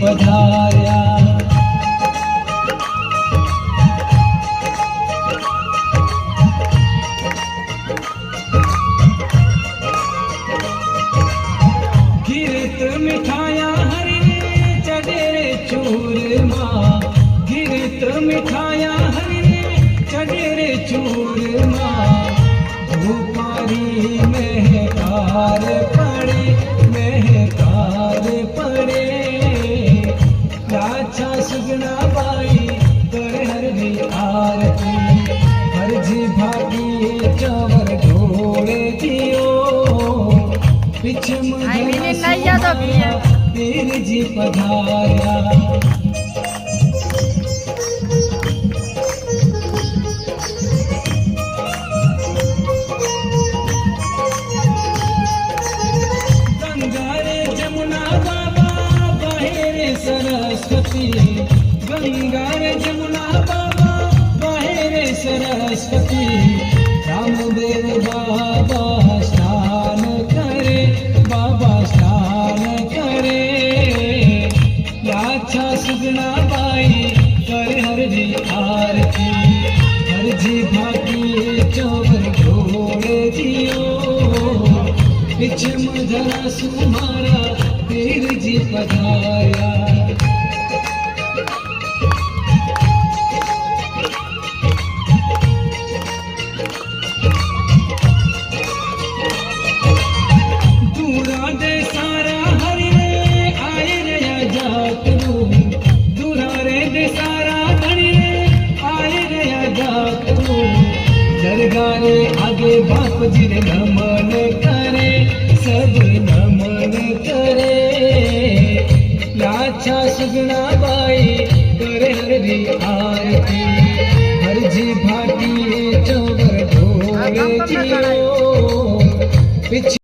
पधार्या। गिरत मिठाया हरि चढ़े रे चूरमा, गिरत मिठाया हरि चढ़े रे चूरमा। धूपारी महकार पड़े, महकार पड़े। लाछा सुगना बाई करे हरदी आरती, हरजी भागी चवर ढोले जियो। पिछम पीर जी पधार्या। गंगा रे जमुना बाबा बहे रे सरस्वती, गंगा रे जमुना बाबा बहे रे सरस्वती। रामदेव बाबा स्नान करे, बाबा स्नान करे। लाछा सुगना बाई करे हरजी आरती, हरजी भागी चौवर ढोले जियो। पिछम धरा सुमारा पीर जी पधार्या। दूरा दे सारा हरि रे आए रे जातरू, दूरा रे दे सारा हरि रे आए रे जातरू। दरगाह रे आगे बाप जी रे नमन करे, सब नमन करे। लाछा सुगना बाई करे हरदी आरती, हरजी भाटी चौवर ढोले जियो।